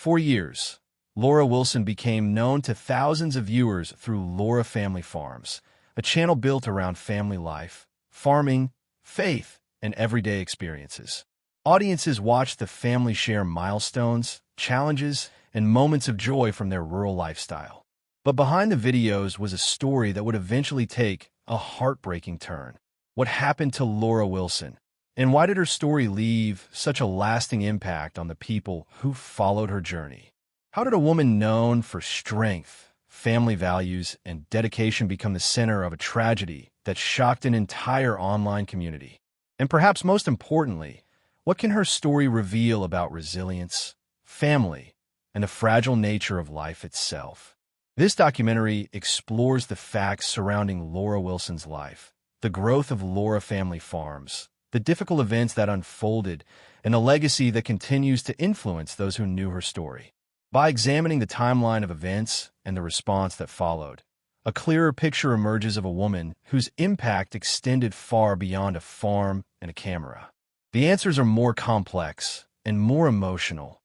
For years, Laura Wilson became known to thousands of viewers through Laura Family Farms, a channel built around family life, farming, faith, and everyday experiences. Audiences watched the family share milestones, challenges, and moments of joy from their rural lifestyle. But behind the videos was a story that would eventually take a heartbreaking turn. What happened to Laura Wilson? And why did her story leave such a lasting impact on the people who followed her journey? How did a woman known for strength, family values, and dedication become the center of a tragedy that shocked an entire online community? And perhaps most importantly, what can her story reveal about resilience, family, and the fragile nature of life itself? This documentary explores the facts surrounding Laura Wilson's life, the growth of Laura Family Farms, the difficult events that unfolded, and the legacy that continues to influence those who knew her story. By examining the timeline of events and the response that followed, a clearer picture emerges of a woman whose impact extended far beyond a farm and a camera. The answers are more complex and more emotional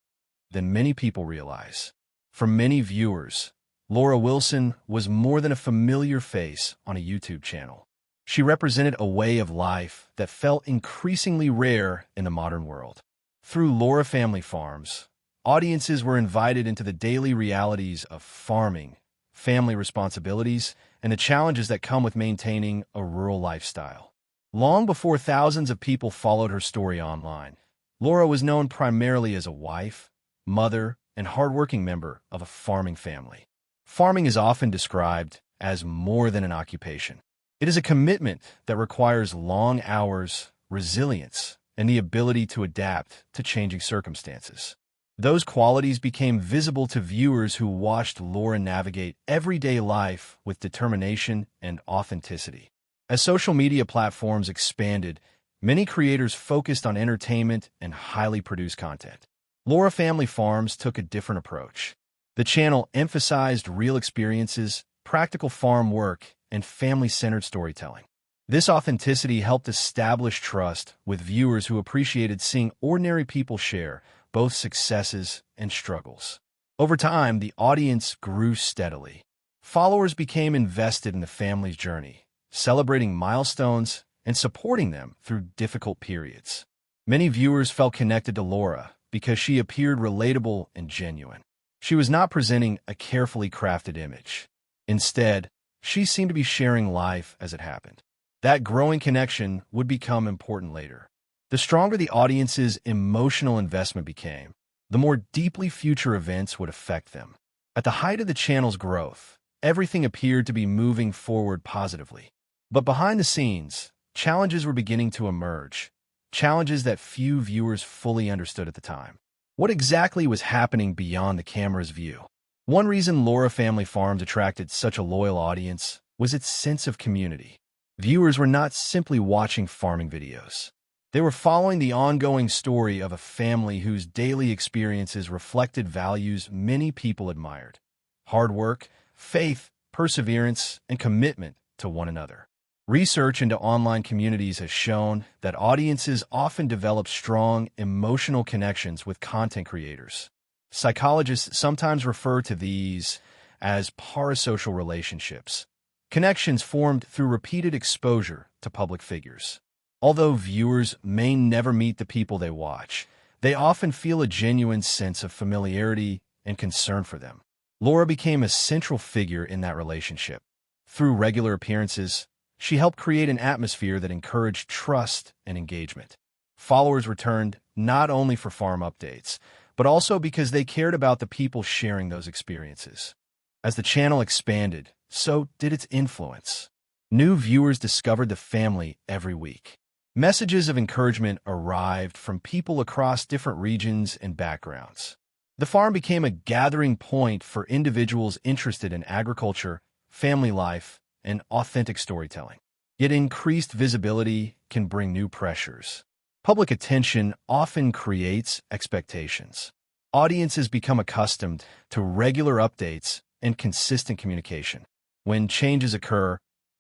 than many people realize. For many viewers, Laura Wilson was more than a familiar face on a YouTube channel. She represented a way of life that felt increasingly rare in the modern world. Through Laura Family Farms, audiences were invited into the daily realities of farming, family responsibilities, and the challenges that come with maintaining a rural lifestyle. Long before thousands of people followed her story online, Laura was known primarily as a wife, mother, and hardworking member of a farming family. Farming is often described as more than an occupation. It is a commitment that requires long hours, resilience, and the ability to adapt to changing circumstances. Those qualities became visible to viewers who watched Laura navigate everyday life with determination and authenticity. As social media platforms expanded, many creators focused on entertainment and highly produced content. Laura Family Farms took a different approach. The channel emphasized real experiences, practical farm work, and family-centered storytelling. This authenticity helped establish trust with viewers who appreciated seeing ordinary people share both successes and struggles. Over time, the audience grew steadily. Followers became invested in the family's journey, celebrating milestones and supporting them through difficult periods. Many viewers felt connected to Laura because she appeared relatable and genuine. She was not presenting a carefully crafted image. Instead, she seemed to be sharing life as it happened. That growing connection would become important later. The stronger the audience's emotional investment became, the more deeply future events would affect them. At the height of the channel's growth, everything appeared to be moving forward positively. But behind the scenes, challenges were beginning to emerge, challenges that few viewers fully understood at the time. What exactly was happening beyond the camera's view? One reason Laura Family Farms attracted such a loyal audience was its sense of community. Viewers were not simply watching farming videos. They were following the ongoing story of a family whose daily experiences reflected values many people admired: hard work, faith, perseverance, and commitment to one another. Research into online communities has shown that audiences often develop strong emotional connections with content creators. Psychologists sometimes refer to these as parasocial relationships, connections formed through repeated exposure to public figures. Although viewers may never meet the people they watch, they often feel a genuine sense of familiarity and concern for them. Laura became a central figure in that relationship. Through regular appearances, she helped create an atmosphere that encouraged trust and engagement. Followers returned not only for farm updates, but also because they cared about the people sharing those experiences. As the channel expanded, so did its influence. New viewers discovered the family every week. Messages of encouragement arrived from people across different regions and backgrounds. The farm became a gathering point for individuals interested in agriculture, family life, and authentic storytelling. Yet increased visibility can bring new pressures. Public attention often creates expectations. Audiences become accustomed to regular updates and consistent communication. When changes occur,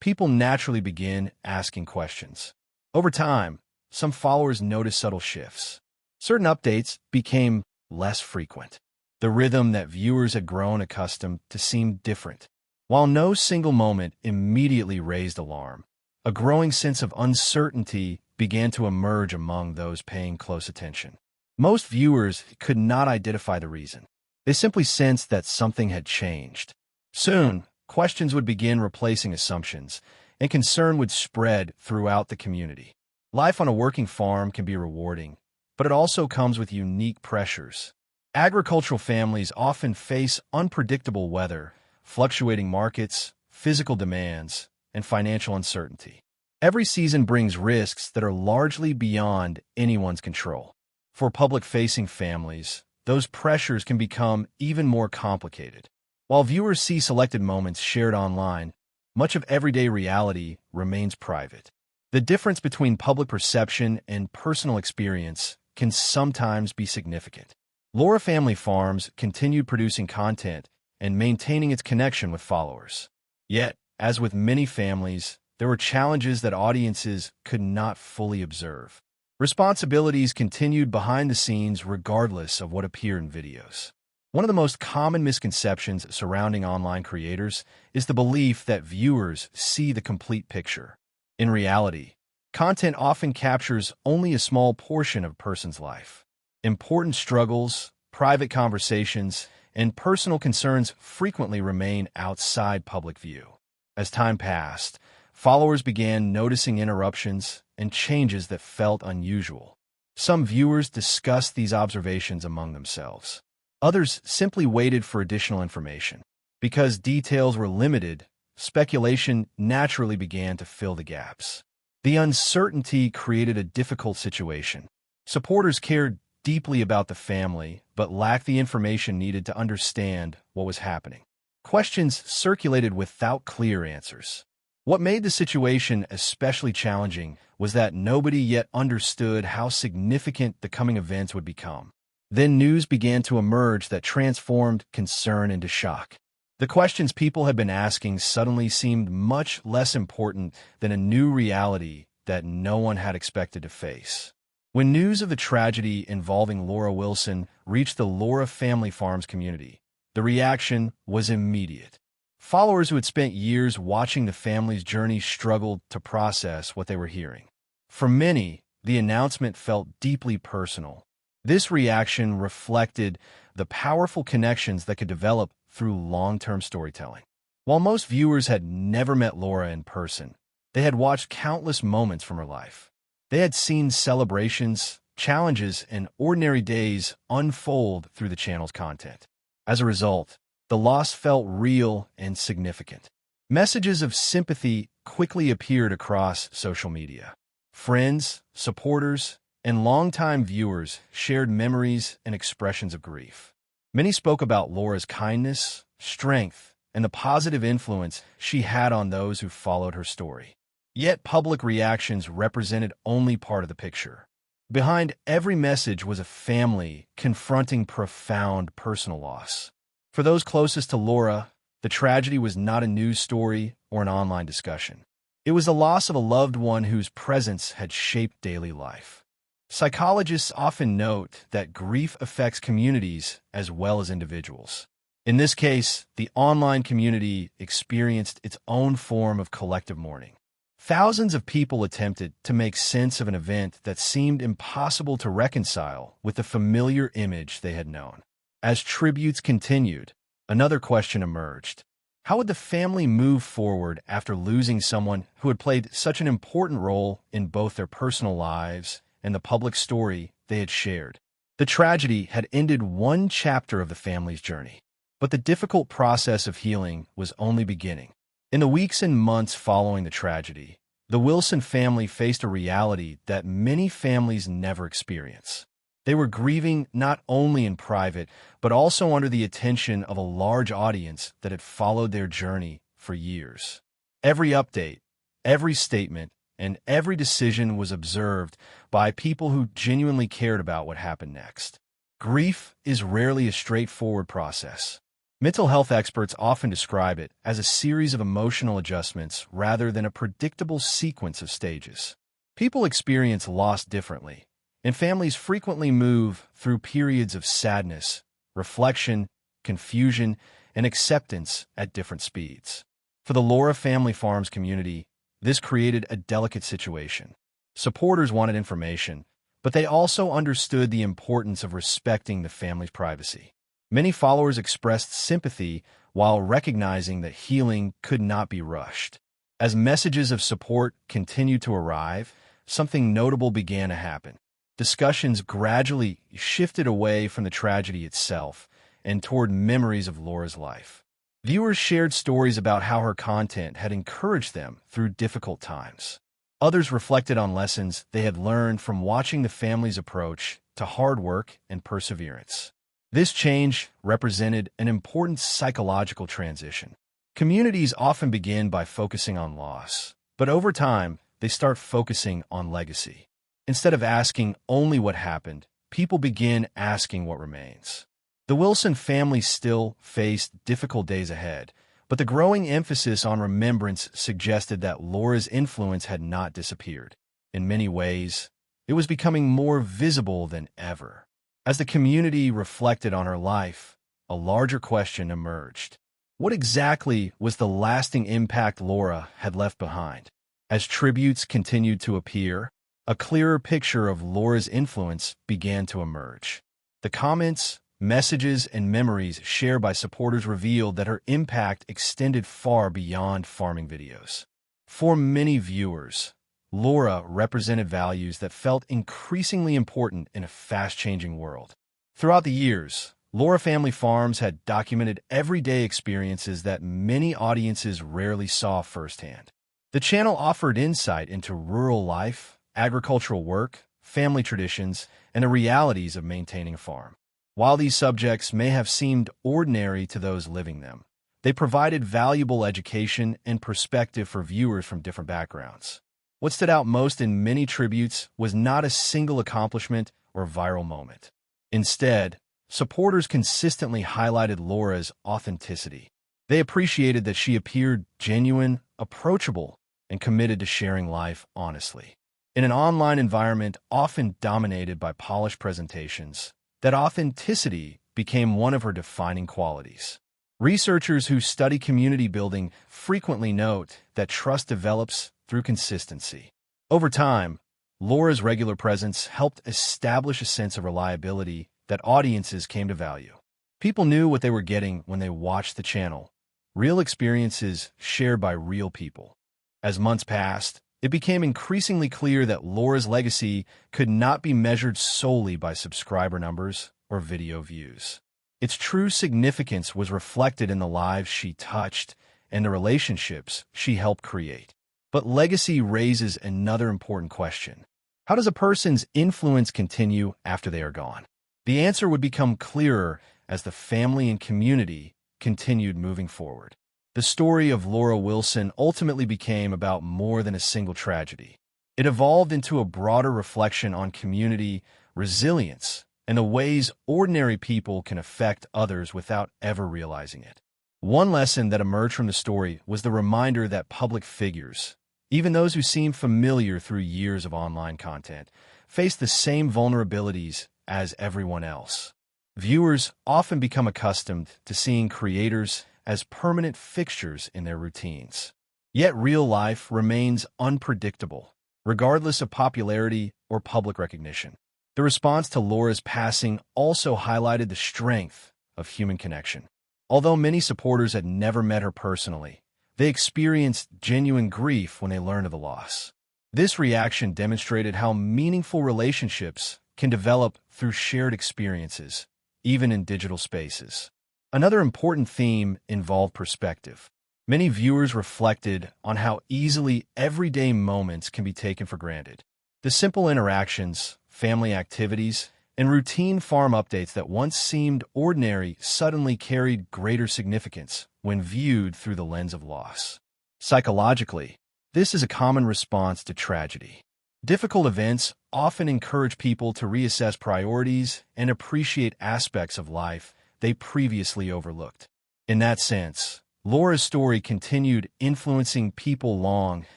people naturally begin asking questions. Over time, some followers noticed subtle shifts. Certain updates became less frequent. The rhythm that viewers had grown accustomed to seemed different. While no single moment immediately raised alarm, a growing sense of uncertainty began to emerge among those paying close attention. Most viewers could not identify the reason. They simply sensed that something had changed. Soon, questions would begin replacing assumptions, and concern would spread throughout the community. Life on a working farm can be rewarding, but it also comes with unique pressures. Agricultural families often face unpredictable weather, fluctuating markets, physical demands, and financial uncertainty. Every season brings risks that are largely beyond anyone's control. For public-facing families, those pressures can become even more complicated. While viewers see selected moments shared online, much of everyday reality remains private. The difference between public perception and personal experience can sometimes be significant. Laura Family Farms continued producing content and maintaining its connection with followers. Yet, as with many families, there were challenges that audiences could not fully observe. Responsibilities continued behind the scenes regardless of what appeared in videos. One of the most common misconceptions surrounding online creators is the belief that viewers see the complete picture. In reality, content often captures only a small portion of a person's life. Important struggles, private conversations, and personal concerns frequently remain outside public view. As time passed, followers began noticing interruptions and changes that felt unusual. Some viewers discussed these observations among themselves. Others simply waited for additional information. Because details were limited, speculation naturally began to fill the gaps. The uncertainty created a difficult situation. Supporters cared deeply about the family, but lacked the information needed to understand what was happening. Questions circulated without clear answers. What made the situation especially challenging was that nobody yet understood how significant the coming events would become. Then news began to emerge that transformed concern into shock. The questions people had been asking suddenly seemed much less important than a new reality that no one had expected to face. When news of the tragedy involving Laura Wilson reached the Laura Family Farms community, the reaction was immediate. Followers who had spent years watching the family's journey struggled to process what they were hearing. For many, the announcement felt deeply personal. This reaction reflected the powerful connections that could develop through long-term storytelling. While most viewers had never met Laura in person, they had watched countless moments from her life. They had seen celebrations, challenges, and ordinary days unfold through the channel's content. As a result, the loss felt real and significant. Messages of sympathy quickly appeared across social media. Friends, supporters, and longtime viewers shared memories and expressions of grief. Many spoke about Laura's kindness, strength, and the positive influence she had on those who followed her story. Yet public reactions represented only part of the picture. Behind every message was a family confronting profound personal loss. For those closest to Laura, the tragedy was not a news story or an online discussion. It was the loss of a loved one whose presence had shaped daily life. Psychologists often note that grief affects communities as well as individuals. In this case, the online community experienced its own form of collective mourning. Thousands of people attempted to make sense of an event that seemed impossible to reconcile with the familiar image they had known. As tributes continued, another question emerged. How would the family move forward after losing someone who had played such an important role in both their personal lives and the public story they had shared? The tragedy had ended one chapter of the family's journey, but the difficult process of healing was only beginning. In the weeks and months following the tragedy, the Wilson family faced a reality that many families never experience. They were grieving not only in private, but also under the attention of a large audience that had followed their journey for years. Every update, every statement, and every decision was observed by people who genuinely cared about what happened next. Grief is rarely a straightforward process. Mental health experts often describe it as a series of emotional adjustments rather than a predictable sequence of stages. People experience loss differently, and families frequently move through periods of sadness, reflection, confusion, and acceptance at different speeds. For the Laura Family Farms community, this created a delicate situation. Supporters wanted information, but they also understood the importance of respecting the family's privacy. Many followers expressed sympathy while recognizing that healing could not be rushed. As messages of support continued to arrive, something notable began to happen. Discussions gradually shifted away from the tragedy itself and toward memories of Laura's life. Viewers shared stories about how her content had encouraged them through difficult times. Others reflected on lessons they had learned from watching the family's approach to hard work and perseverance. This change represented an important psychological transition. Communities often begin by focusing on loss, but over time, they start focusing on legacy. Instead of asking only what happened, people begin asking what remains. The Wilson family still faced difficult days ahead, but the growing emphasis on remembrance suggested that Laura's influence had not disappeared. In many ways, it was becoming more visible than ever. As the community reflected on her life, a larger question emerged. What exactly was the lasting impact Laura had left behind? As tributes continued to appear, a clearer picture of Laura's influence began to emerge. The comments, messages, and memories shared by supporters revealed that her impact extended far beyond farming videos. For many viewers, Laura represented values that felt increasingly important in a fast-changing world. Throughout the years, Laura Family Farms had documented everyday experiences that many audiences rarely saw firsthand. The channel offered insight into rural life, agricultural work, family traditions, and the realities of maintaining a farm. While these subjects may have seemed ordinary to those living them, they provided valuable education and perspective for viewers from different backgrounds. What stood out most in many tributes was not a single accomplishment or viral moment. Instead, supporters consistently highlighted Laura's authenticity. They appreciated that she appeared genuine, approachable, and committed to sharing life honestly. In an online environment often dominated by polished presentations, that authenticity became one of her defining qualities. Researchers who study community building frequently note that trust develops through consistency. Over time, Laura's regular presence helped establish a sense of reliability that audiences came to value. People knew what they were getting when they watched the channel, real experiences shared by real people. As months passed, it became increasingly clear that Laura's legacy could not be measured solely by subscriber numbers or video views. Its true significance was reflected in the lives she touched and the relationships she helped create. But legacy raises another important question. How does a person's influence continue after they are gone? The answer would become clearer as the family and community continued moving forward. The story of Laura Wilson ultimately became about more than a single tragedy. It evolved into a broader reflection on community, resilience, and the ways ordinary people can affect others without ever realizing it. One lesson that emerged from the story was the reminder that public figures, even those who seem familiar through years of online content, face the same vulnerabilities as everyone else. Viewers often become accustomed to seeing creators as permanent fixtures in their routines. Yet real life remains unpredictable, regardless of popularity or public recognition. The response to Laura's passing also highlighted the strength of human connection. Although many supporters had never met her personally, they experienced genuine grief when they learned of the loss. This reaction demonstrated how meaningful relationships can develop through shared experiences, even in digital spaces. Another important theme involved perspective. Many viewers reflected on how easily everyday moments can be taken for granted. The simple interactions, family activities, and routine farm updates that once seemed ordinary suddenly carried greater significance when viewed through the lens of loss. Psychologically, this is a common response to tragedy. Difficult events often encourage people to reassess priorities and appreciate aspects of life they previously overlooked. In that sense, Laura's story continued influencing people long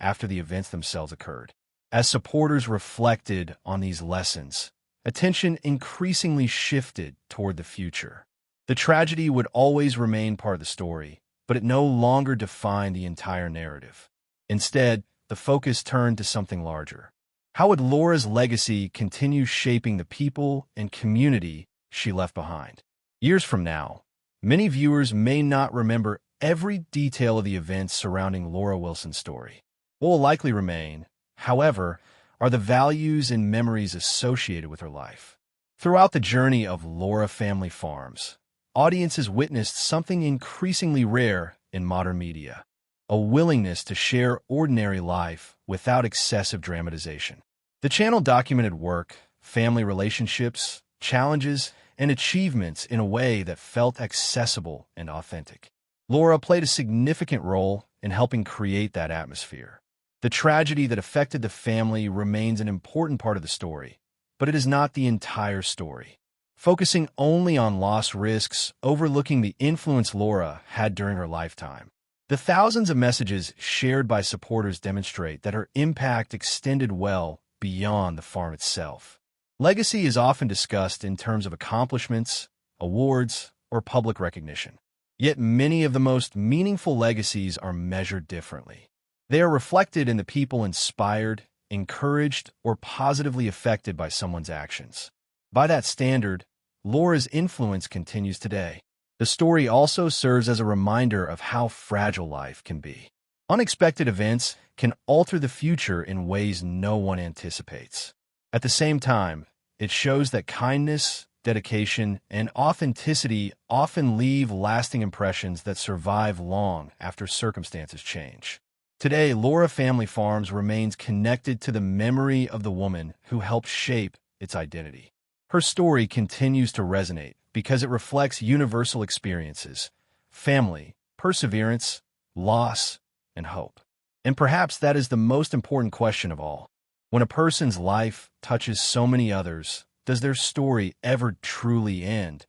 after the events themselves occurred. As supporters reflected on these lessons, attention increasingly shifted toward the future. The tragedy would always remain part of the story, but it no longer defined the entire narrative. Instead, the focus turned to something larger. How would Laura's legacy continue shaping the people and community she left behind? Years from now, many viewers may not remember every detail of the events surrounding Laura Wilson's story. What will likely remain, however, are the values and memories associated with her life. Throughout the journey of Laura Family Farms, audiences witnessed something increasingly rare in modern media: a willingness to share ordinary life without excessive dramatization. The channel documented work, family relationships, challenges, and achievements in a way that felt accessible and authentic. Laura played a significant role in helping create that atmosphere. The tragedy that affected the family remains an important part of the story, but it is not the entire story. Focusing only on loss risks, overlooking the influence Laura had during her lifetime. The thousands of messages shared by supporters demonstrate that her impact extended well beyond the farm itself. Legacy is often discussed in terms of accomplishments, awards, or public recognition. Yet many of the most meaningful legacies are measured differently. They are reflected in the people inspired, encouraged, or positively affected by someone's actions. By that standard, Laura's influence continues today. The story also serves as a reminder of how fragile life can be. Unexpected events can alter the future in ways no one anticipates. At the same time, it shows that kindness, dedication, and authenticity often leave lasting impressions that survive long after circumstances change. Today, Laura Family Farms remains connected to the memory of the woman who helped shape its identity. Her story continues to resonate because it reflects universal experiences: family, perseverance, loss, and hope. And perhaps that is the most important question of all. When a person's life touches so many others, does their story ever truly end?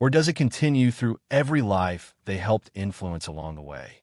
Or does it continue through every life they helped influence along the way?